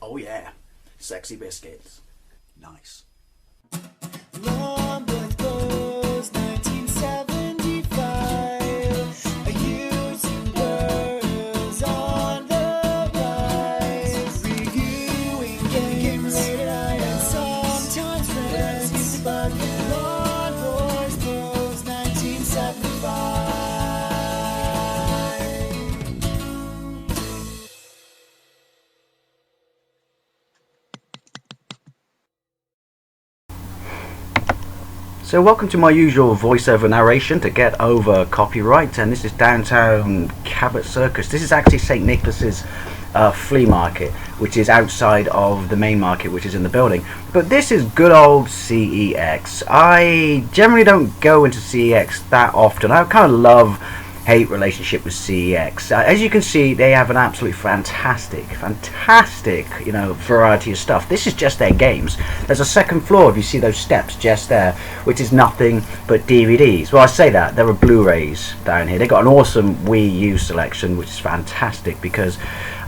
Oh yeah, sexy biscuits. Nice. Long goes 1975. A YouTuber is on the rise. Reviewing games and sometimes friends. But Long goes 1975. So welcome to my usual voiceover narration to get over copyright, and this is downtown Cabot Circus. This is actually St. Nicholas's flea market, which is outside of the main market, which is in the building. But this is good old CEX. I generally don't go into CEX that often. I kind of love-hate relationship with CEX. As you can see, they have an absolutely fantastic, variety of stuff. This is just their games. There's a second floor, if you see those steps just there, which is nothing but DVDs. Well, I say that, there are Blu-rays down here. They've got an awesome Wii U selection, which is fantastic, because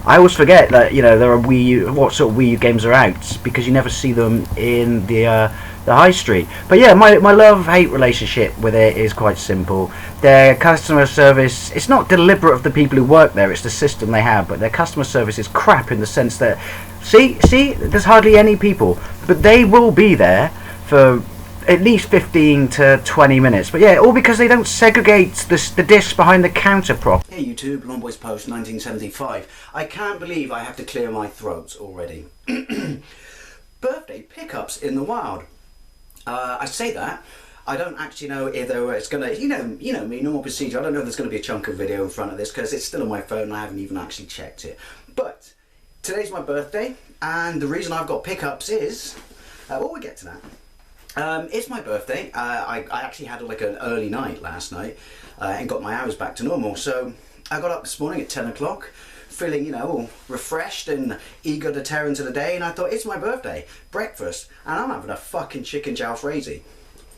I always forget that, there are what sort of Wii U games are out, because you never see them in the high street. But yeah, my love-hate relationship with it is quite simple. Their customer service, it's not deliberate of the people who work there, it's the system they have, but their customer service is crap in the sense that, see, there's hardly any people, but they will be there for at least 15 to 20 minutes. But yeah, all because they don't segregate the discs behind the counter prop. Hey YouTube, Long Boys Post 1975. I can't believe I have to clear my throat already. Birthday pickups in the wild. I say that, I don't actually know either it's going to, you know me, normal procedure, I don't know if there's going to be a chunk of video in front of this because it's still on my phone and I haven't even actually checked it. But today's my birthday, and the reason I've got pickups is, we'll get to that. It's my birthday. I actually had like an early night last night and got my hours back to normal. So I got up this morning at 10 o'clock. Feeling, all refreshed and eager to tear into the day, and I thought, it's my birthday, breakfast, and I'm having a fucking chicken jalfrezi.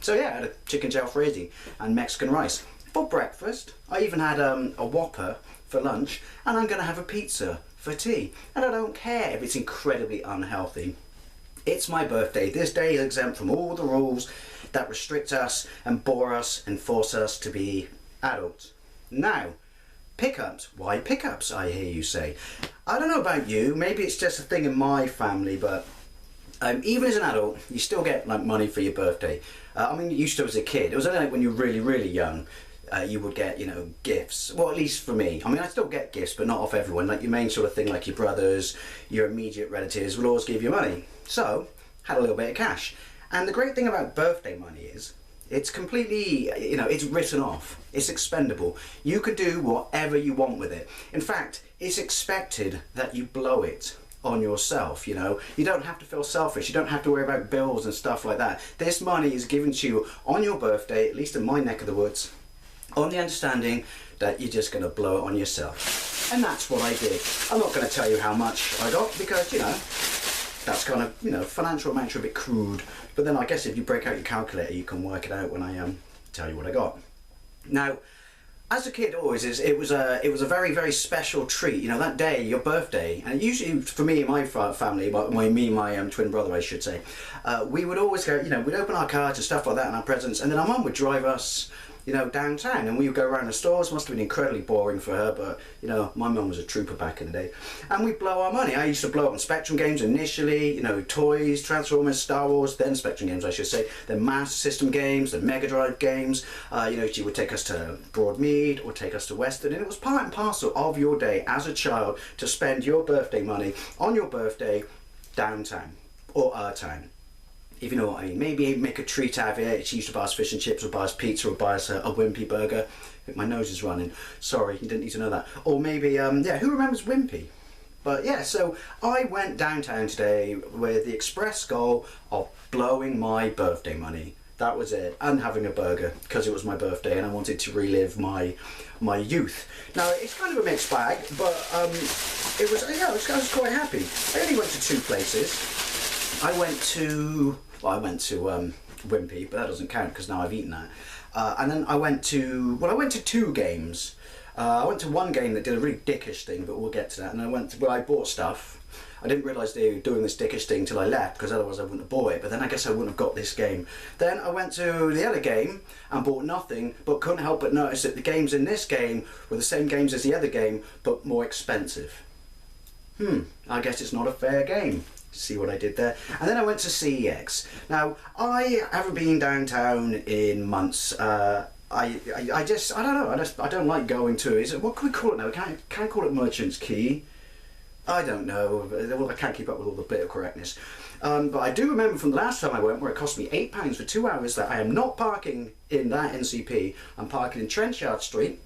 So yeah, I had a chicken jalfrezi and Mexican rice for breakfast. I even had a Whopper for lunch, and I'm going to have a pizza for tea. And I don't care if it's incredibly unhealthy. It's my birthday. This day is exempt from all the rules that restrict us and bore us and force us to be adults. Now, pickups. Why pickups, I hear you say? I don't know about you, maybe it's just a thing in my family, but even as an adult, you still get like money for your birthday. I mean, you used to as a kid. It was only like when you were really young, you would get, gifts. Well, at least for me. I mean, I still get gifts, but not off everyone. Like your main sort of thing, like your brothers, your immediate relatives will always give you money. So, had a little bit of cash. And the great thing about birthday money is, it's completely, it's written off. It's expendable. You can do whatever you want with it. In fact, it's expected that you blow it on yourself, You don't have to feel selfish. You don't have to worry about bills and stuff like that. This money is given to you on your birthday, at least in my neck of the woods, on the understanding that you're just going to blow it on yourself. And that's what I did. I'm not going to tell you how much I got because, that's kind of, financial amounts are a bit crude. But then I guess if you break out your calculator, you can work it out when I tell you what I got. Now, as a kid, always it was a very, very special treat. That day, your birthday, and usually for me and my family, me and my twin brother, I should say, we would always go. We'd open our cards and stuff like that and our presents, and then our mum would drive us, downtown, and we would go around the stores. Must have been incredibly boring for her, but my mum was a trooper back in the day, and we'd blow our money. I used to blow it on Spectrum games initially, toys, Transformers, Star Wars, then Spectrum games I should say, then Master System games, then Mega Drive games. She would take us to Broadmead or take us to Western, and it was part and parcel of your day as a child to spend your birthday money on your birthday downtown or our town. If you know what I mean. Maybe make a treat out of it. She used to buy us fish and chips, or buy us pizza, or buy us a Wimpy burger. I think my nose is running. Sorry, you didn't need to know that. Or maybe, who remembers Wimpy? But yeah, so I went downtown today with the express goal of blowing my birthday money. That was it. And having a burger, because it was my birthday and I wanted to relive my youth. Now, it's kind of a mixed bag, but I was quite happy. I only went to two places. I went to Wimpy, but that doesn't count because now I've eaten that. And then I went to two games. I went to one game that did a really dickish thing, but we'll get to that. And I went to where I bought stuff. I didn't realise they were doing this dickish thing till I left, because otherwise I wouldn't have bought it. But then I guess I wouldn't have got this game. Then I went to the other game and bought nothing, but couldn't help but notice that the games in this game were the same games as the other game, but more expensive. I guess it's not a fair game. See what I did there? And then I went to CEX. Now, I haven't been downtown in months. I don't know. I don't like going to. Is it, what can we call it now? Can I call it Merchant's Quay? I don't know. Well, I can't keep up with all the bit of correctness. But I do remember from the last time I went, where it cost me £8 for 2 hours, that I am not parking in that NCP. I'm parking in Trenchard Street.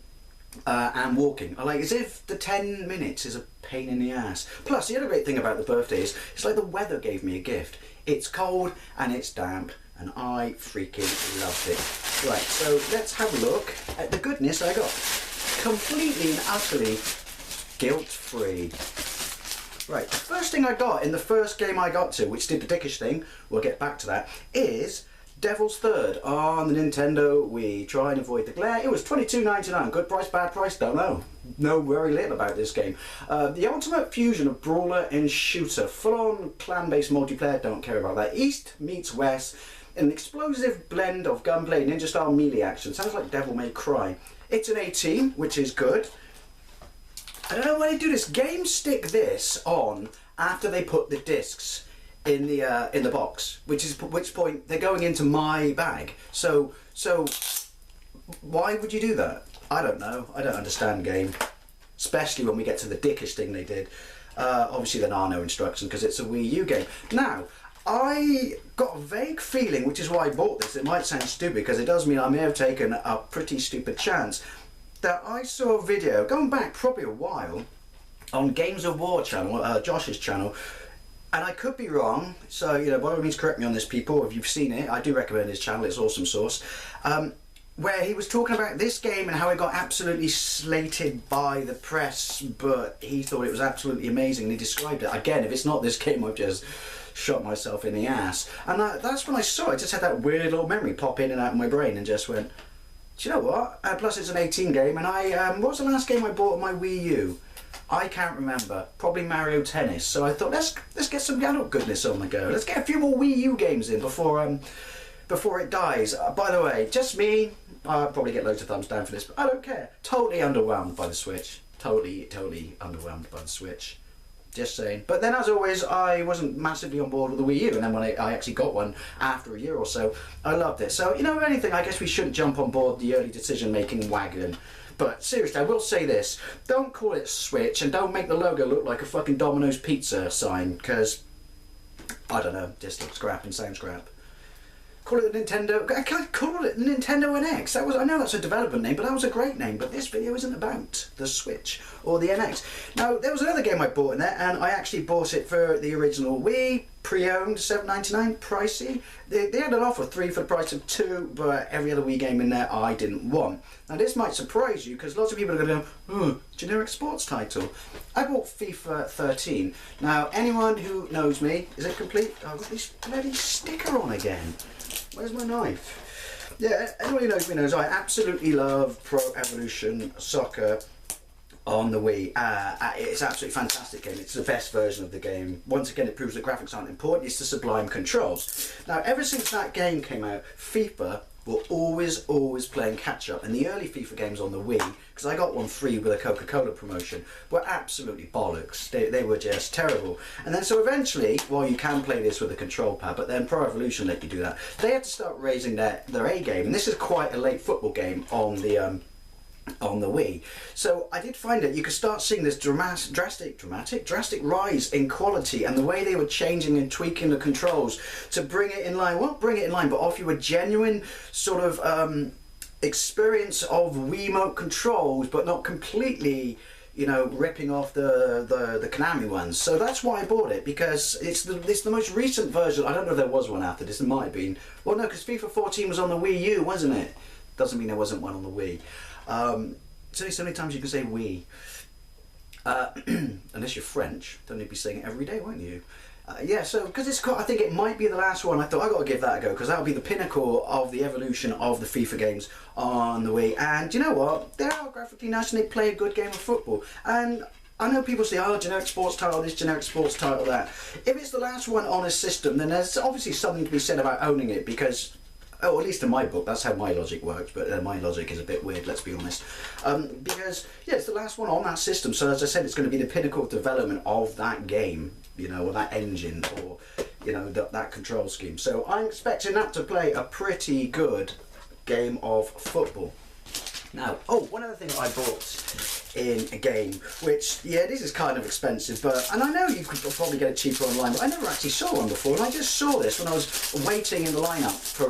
And walking. I like, as if the 10 minutes is a pain in the ass. Plus, the other great thing about the birthday is it's like the weather gave me a gift. It's cold and it's damp, and I freaking loved it. Right, so let's have a look at the goodness I got. Completely and utterly guilt-free. Right, the first thing I got in the first game I got to, which did the dickish thing, we'll get back to that, is Devil's Third on the Nintendo Wii. Try and avoid the glare. It was $22.99. Good price, bad price, don't know. Know very little about this game. The ultimate fusion of brawler and shooter. Full-on clan-based multiplayer, don't care about that. East meets West. An explosive blend of gunplay, ninja-style melee action. Sounds like Devil May Cry. It's an 18, which is good. I don't know why they do this. Games stick this on after they put the discs in the box, which point they're going into my bag. So why would you do that? I don't know. I don't understand game, especially when we get to the dickish thing they did. Obviously there are no instructions because it's a Wii U game. Now, I got a vague feeling, which is why I bought this. It might sound stupid because it does mean I may have taken a pretty stupid chance. That I saw a video going back probably a while on Games of War channel, Josh's channel. And I could be wrong, so by all means correct me on this, people, if you've seen it. I do recommend his channel, it's awesome sauce. Where he was talking about this game and how it got absolutely slated by the press, but he thought it was absolutely amazing, and he described it. Again, if it's not this game, I've just shot myself in the ass. And that's when I saw it. I just had that weird little memory pop in and out of my brain and just went, do you know what? Plus it's an 18 game, and what was the last game I bought on my Wii U? I can't remember. Probably Mario Tennis. So I thought let's get some adult goodness on the go. Let's get a few more Wii U games in before it dies. By the way, just me. I'll probably get loads of thumbs down for this, but I don't care. Totally underwhelmed by the Switch. Totally underwhelmed by the Switch. Just saying. But then, as always, I wasn't massively on board with the Wii U, and then when I actually got one after a year or so, I loved it. So, if anything, I guess we shouldn't jump on board the early decision-making wagon. But seriously, I will say this. Don't call it Switch, and don't make the logo look like a fucking Domino's pizza sign, because, I don't know, just looks crap and sounds crap. Call it the Nintendo. I can't call it Nintendo NX. I know that's a development name, but that was a great name. But this video isn't about the Switch or the NX. Now, there was another game I bought in there, and I actually bought it for the original Wii, pre-owned, $7.99, pricey. They had an offer 3 for the price of 2, but every other Wii game in there I didn't want. Now, this might surprise you because lots of people are going to go, generic sports title. I bought FIFA 13. Now, anyone who knows me, is it complete? Oh, I've got this bloody sticker on again. Where's my knife? Yeah, anyone who knows me knows I absolutely love Pro Evolution Soccer on the Wii. It's an absolutely fantastic game. It's the best version of the game. Once again, it proves that graphics aren't important. It's the sublime controls. Now, ever since that game came out, FIFA were always playing catch up. And the early FIFA games on the Wii, because I got one free with a Coca-Cola promotion, were absolutely bollocks. They were just terrible. And then so eventually, well, you can play this with a control pad, but then Pro Evolution let you do that. They had to start raising their A game. And this is quite a late football game on the Wii. So I did find that you could start seeing this drastic rise in quality, and the way they were changing and tweaking the controls to bring it in line, well, bring it in line, but offer you a genuine sort of experience of Wiimote controls, but not completely, ripping off the Konami ones. So that's why I bought it, because it's the most recent version. I don't know if there was one after this. It might have been. Well, no, because FIFA 14 was on the Wii U, wasn't it? Doesn't mean there wasn't one on the Wii. It's only so many times you can say we. Unless you're French, then you'd be saying it every day, won't you? Yeah, so because it's quite, I think it might be the last one. I thought I got to give that a go because that'll be the pinnacle of the evolution of the FIFA games on the Wii. And you know what? They are graphically nice and they play a good game of football. And I know people say, oh, generic sports title this, generic sports title that. If it's the last one on a system, then there's obviously something to be said about owning it because, oh, at least in my book, that's how my logic works, but my logic is a bit weird, let's be honest. Because, yeah, it's the last one on that system, so as I said, it's going to be the pinnacle of development of that game, you know, or that engine, or, you know, that control scheme. So I'm expecting that to play a pretty good game of football. Now, oh, one other thing I bought in a game, which, yeah, this is kind of expensive, but, and I know you could probably get it cheaper online, but I never actually saw one before, and I just saw this when I was waiting in the lineup for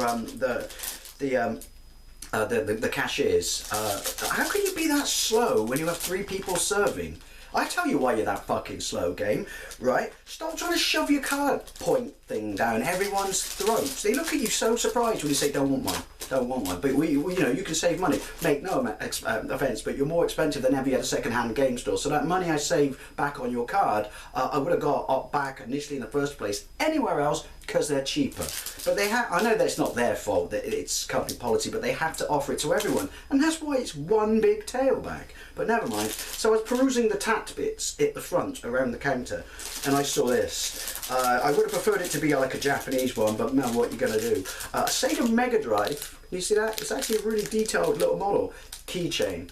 the cashiers. How can you be that slow when you have 3 people serving? I tell you why you're that fucking slow, game, right? Stop trying to shove your card point thing down everyone's throats. They look at you so surprised when you say, don't want one, don't want one. But you know, you can save money. Make no offence, but you're more expensive than ever you had a second-hand game store. So that money I save back on your card, I would have got back initially in the first place anywhere else because they're cheaper. But they have, I know that's not their fault, that it's company policy, but they have to offer it to everyone. And that's why it's one big tailback. But never mind. So I was perusing the tat bits at the front around the counter and I saw this. I would have preferred it to be like a Japanese one, but man, what you're going to do. Sega Mega Drive, you see that? It's actually a really detailed little model. Keychain.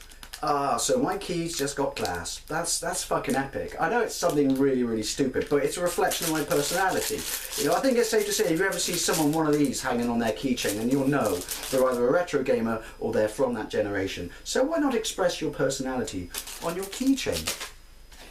So my keys just got class. That's fucking epic. I know it's something really, really stupid, but it's a reflection of my personality. You know, I think it's safe to say if you ever see someone one of these hanging on their keychain, then you'll know they're either a retro gamer or they're from that generation. So why not express your personality on your keychain?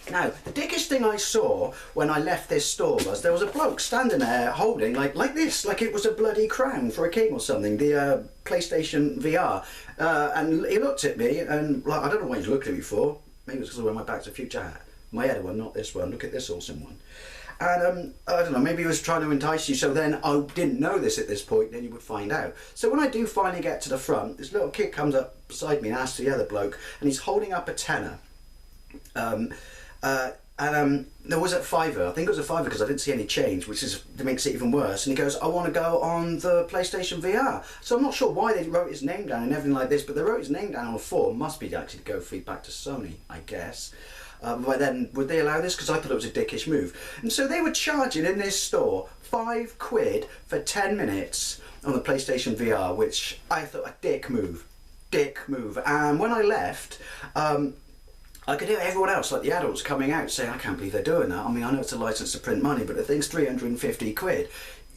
Now, the dickish thing I saw when I left this store was there was a bloke standing there holding like this, like it was a bloody crown for a king or something, the PlayStation VR. And he looked at me and, like, I don't know what he's looked at me for. Maybe it's because I wear my Back to the Future hat. My other one, not this one. Look at this awesome one. And I don't know, maybe he was trying to entice you, so then I didn't know this at this point, then you would find out. So when I do finally get to the front, this little kid comes up beside me and asks the other bloke, and he's holding up a tenner. There was a fiver. I think it was a fiver because I didn't see any change, which makes it even worse. And he goes, I want to go on the PlayStation VR. So I'm not sure why they wrote his name down and everything like this, but they wrote his name down on a form. Must be actually to go feedback to Sony, I guess. But then, would they allow this? Because I thought it was a dickish move. And so they were charging in this store £5 for 10 minutes on the PlayStation VR, which I thought a dick move. Dick move. And when I left, I could hear everyone else, like the adults, coming out saying, I can't believe they're doing that. I mean, I know it's a licence to print money, but the thing's £350.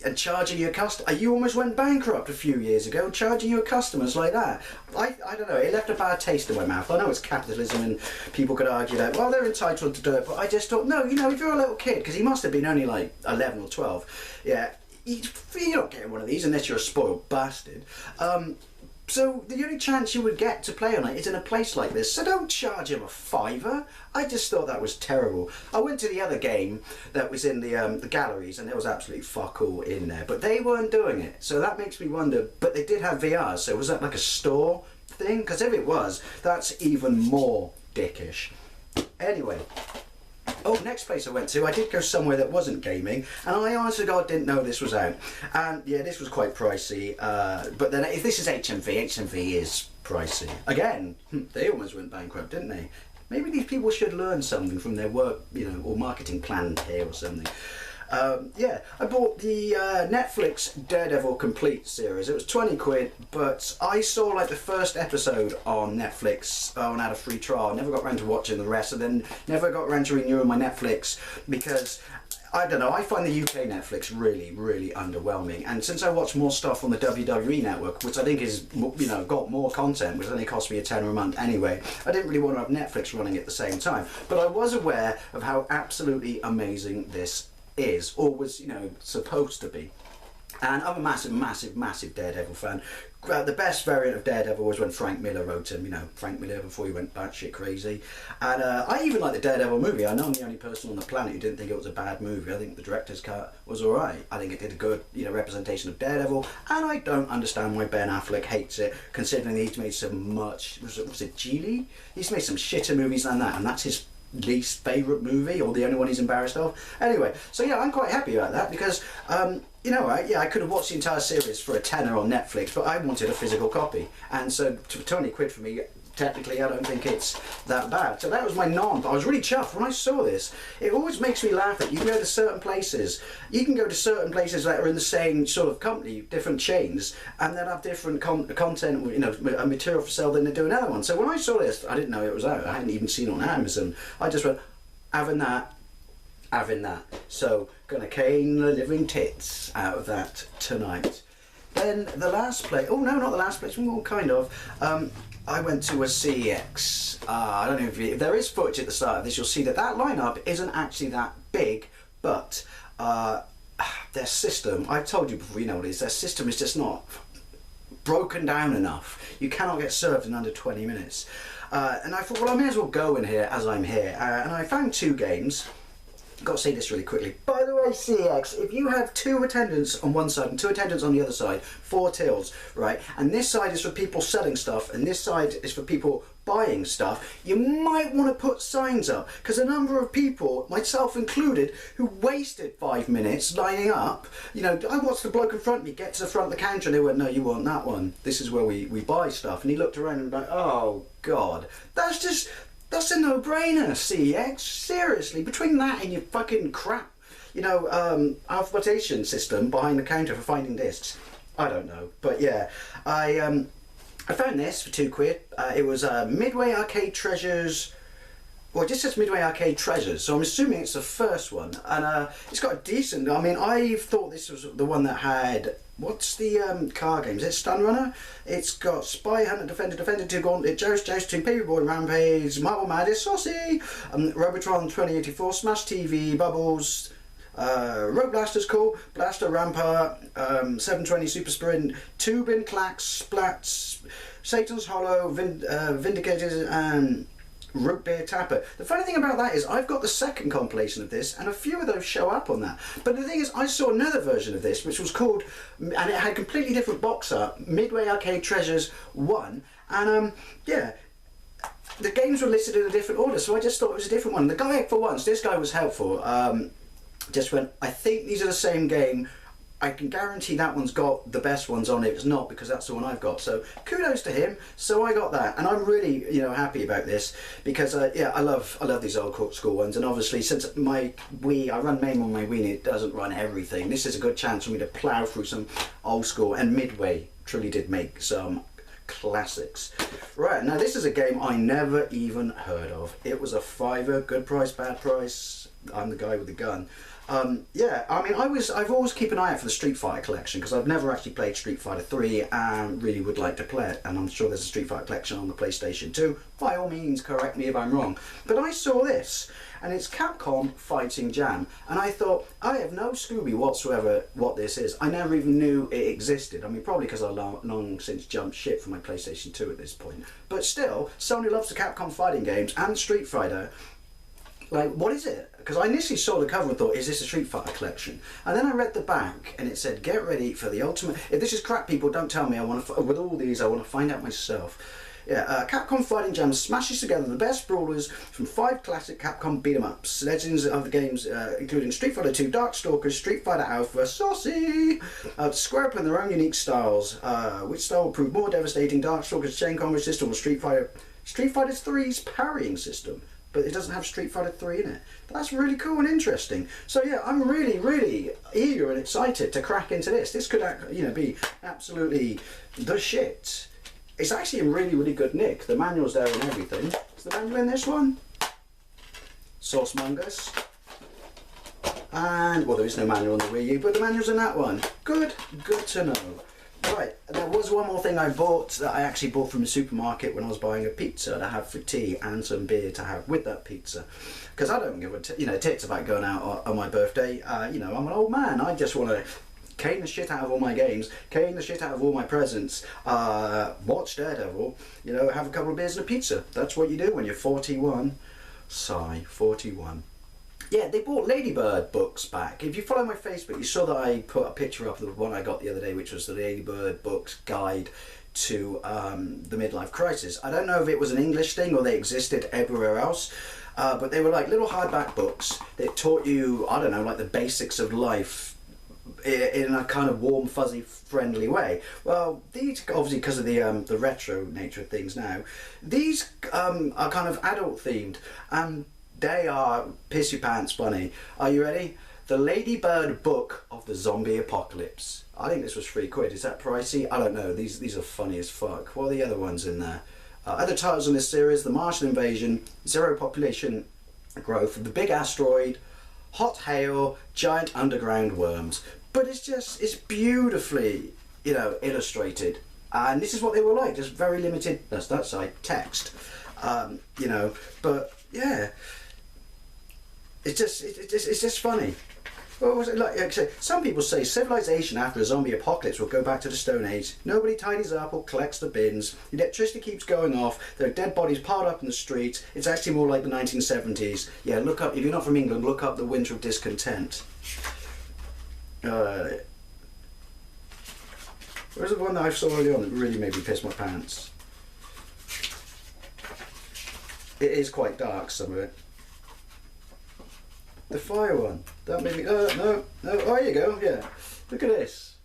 And charging your customers, you almost went bankrupt a few years ago, charging your customers like that. I don't know, it left a bad taste in my mouth. I know it's capitalism and people could argue that, well, they're entitled to do it, but I just thought, no, you know, if you're a little kid, because he must have been only like 11 or 12, yeah, you're not getting one of these unless you're a spoiled bastard. So the only chance you would get to play on it is in a place like this, so don't charge him a fiver. I just thought that was terrible. I went to the other game that was in the galleries and there was absolutely fuck all in there, but they weren't doing it, so that makes me wonder, but they did have VR, so was that like a store thing? Because if it was, that's even more dickish. Anyway. Oh, next place I went to, I did go somewhere that wasn't gaming, and I honestly God didn't know this was out. And yeah, this was quite pricey, but then if this is HMV is pricey. Again, they almost went bankrupt, didn't they? Maybe these people should learn something from their work, you know, or marketing plan here or something. Yeah, I bought the Netflix Daredevil Complete series. It was £20, but I saw like the first episode on Netflix and had a free trial. I never got around to watching the rest, and then never got around to renewing my Netflix because I don't know, I find the UK Netflix really, really underwhelming. And since I watch more stuff on the WWE network, which I think is, you know, got more content, which only cost me £10 a month anyway, I didn't really want to have Netflix running at the same time. But I was aware of how absolutely amazing this is, or was, you know, supposed to be. And I'm a massive Daredevil fan. The best variant of Daredevil was when Frank Miller wrote him, you know, Frank Miller before he went batshit crazy. And I even like the Daredevil movie. I know I'm the only person on the planet who didn't think it was a bad movie. I think the director's cut was alright. I think it did a good, you know, representation of Daredevil. And I don't understand why Ben Affleck hates it, considering he's made so much, was it Geely? He's made some shitter movies than that, and that's his least favourite movie, or the only one he's embarrassed of. Anyway, so yeah, I'm quite happy about that because, you know, I could have watched the entire series for a tenner on Netflix, but I wanted a physical copy. And so, for 20 quid for me, technically I don't think it's that bad. So that was my non. I was really chuffed when I saw this. It always makes me laugh that you can go to certain places. You can go to certain places that are in the same sort of company, different chains, and they'll have different content, you know, material for sale than they do another one. So when I saw this, I didn't know it was out. I hadn't even seen it on Amazon. I just went, having that. So gonna cane the living tits out of that tonight. Then the last place. Oh no, not the last place. Well, kind of. I went to a CEX. I don't know if there is footage at the start of this. You'll see that lineup isn't actually that big, but their system. I told you before. You know what it is. Their system is just not broken down enough. You cannot get served in under 20 minutes. And I thought, well, I may as well go in here as I'm here. And I found 2 games. Got to say this really quickly. By the way, CX, if you have 2 attendants on one side and 2 attendants on the other side, 4 tills, right? And this side is for people selling stuff, and this side is for people buying stuff. You might want to put signs up, because a number of people, myself included, who wasted 5 minutes lining up. You know, I watched the bloke in front of me get to the front of the counter, and they went, "No, you want that one. This is where we buy stuff." And he looked around and was like, "Oh God, that's a no-brainer, CX. Seriously, between that and your fucking crap, you know, alphabetation system behind the counter for finding discs, I don't know." But yeah, I found this for 2 quid. It was Midway Arcade Treasures. Well, it just says Midway Arcade Treasures, so I'm assuming it's the first one. And it's got a decent. I mean, I thought this was the one that had. What's the car game? Is it Stun Runner? It's got Spy Hunter, Defender 2, Gauntlet, Joust 2, Paperboy, Rampage, Marble Madness, Saucy, Robotron 2084, Smash TV, Bubbles, Road Blaster's cool, Blaster Rampart, 720 Super Sprint, Tubin, Clacks, Splats, Satan's Hollow, Vindicators, and Root Beer Tapper. The funny thing about that is I've got the second compilation of this, and a few of those show up on that. But the thing is, I saw another version of this which was called, and it had a completely different box art, Midway Arcade Treasures 1, and yeah, the games were listed in a different order, so I just thought it was a different one. The guy, for once, this guy was helpful, just went, "I think these are the same game. I can guarantee that one's got the best ones on it. It's not, because that's the one I've got." So kudos to him. So I got that, and I'm really, you know, happy about this because yeah, I love these old school ones. And obviously, since my Wii, I run MAME on my Wii, and it doesn't run everything. This is a good chance for me to plough through some old school. And Midway truly did make some classics. Right, now this is a game I never even heard of. It was a £5, good price, bad price. I'm the guy with the gun. Yeah, I mean, I've always keep an eye out for the Street Fighter collection, because I've never actually played Street Fighter 3 and really would like to play it, and I'm sure there's a Street Fighter collection on the PlayStation 2. By all means, correct me if I'm wrong. But I saw this, and it's Capcom Fighting Jam, and I thought, I have no Scooby whatsoever what this is. I never even knew it existed. I mean, probably because I long since jumped ship from my PlayStation 2 at this point. But still, Sony loves the Capcom fighting games and Street Fighter. Like, what is it? Because I initially saw the cover and thought, is this a Street Fighter collection? And then I read the back, and it said, get ready for the ultimate. If this is crap, people, don't tell me. I want to. With all these, I want to find out myself. Yeah, Capcom Fighting Jam smashes together the best brawlers from 5 classic Capcom beat-em-ups. Legends of the games, including Street Fighter 2, Darkstalkers, Street Fighter Alpha, Saucy, square up in their own unique styles. Which style will prove more devastating? Darkstalkers' chain combo system or Street Fighter 3's parrying system? But it doesn't have Street Fighter 3 in it. That's really cool and interesting. So yeah, I'm really, really eager and excited to crack into this. This could, you know, be absolutely the shit. It's actually in really, really good nick. The manual's there and everything. Is the manual in this one? Saucemongus. And, well, there is no manual on the Wii U, but the manual's in that one. Good to know. Right, there was one more thing I bought that I actually bought from the supermarket when I was buying a pizza to have for tea and some beer to have with that pizza. Because I don't give a tits about going out on my birthday. You know, I'm an old man. I just want to cane the shit out of all my games, cane the shit out of all my presents, watch Daredevil, you know, have a couple of beers and a pizza. That's what you do when you're 41. Sigh, 41. Yeah, they bought Ladybird books back. If you follow my Facebook, you saw that I put a picture up of the one I got the other day, which was the Ladybird books guide to the midlife crisis. I don't know if it was an English thing or they existed everywhere else. but they were like little hardback books that taught you, I don't know, like the basics of life in a kind of warm, fuzzy, friendly way. Well, these, obviously because of the retro nature of things now, these are kind of adult themed, and they are piss your pants funny. Are you ready? The Ladybird Book of the Zombie Apocalypse. I think this was £3. Is that pricey? I don't know. These are funny as fuck. What are the other ones in there? Other titles in this series: The Martian Invasion, Zero Population Growth, The Big Asteroid, Hot Hail, Giant Underground Worms. But it's beautifully, illustrated. And this is what they were like, just very limited, that's that side, text. But yeah, it's just funny. What was it like? Some people say civilization after a zombie apocalypse will go back to the Stone Age. Nobody tidies up or collects the bins. The electricity keeps going off. There are dead bodies piled up in the streets. It's actually more like the 1970s. Yeah, look up, if you're not from England, look up the Winter of Discontent. Where's the one that I saw early on that really made me piss my pants? It is quite dark, some of it. The fire one. That made me... no. Oh, here you go, yeah. Look at this.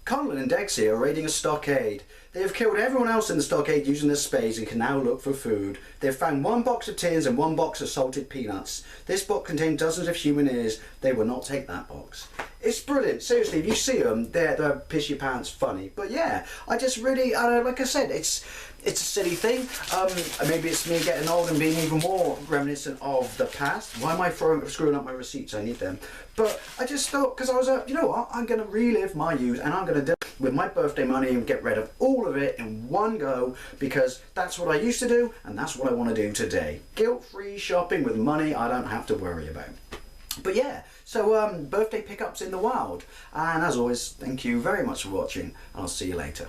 Conlon and Dexy are raiding a stockade. They have killed everyone else in the stockade using their spades and can now look for food. They have found 1 box of tins and 1 box of salted peanuts. This box contained dozens of human ears. They will not take that box. It's brilliant. Seriously, if you see them, they're piss your pants funny. But yeah, I just really, like I said, it's a silly thing. Maybe it's me getting old and being even more reminiscent of the past. Why am I screwing up my receipts? I need them. But I just thought, because I was you know what, I'm going to relive my youth, and I'm going to do it with my birthday money and get rid of all of it in one go, because that's what I used to do, and that's what I want to do today. Guilt-free shopping with money I don't have to worry about. But yeah, so birthday pickups in the wild. And as always, thank you very much for watching, and I'll see you later.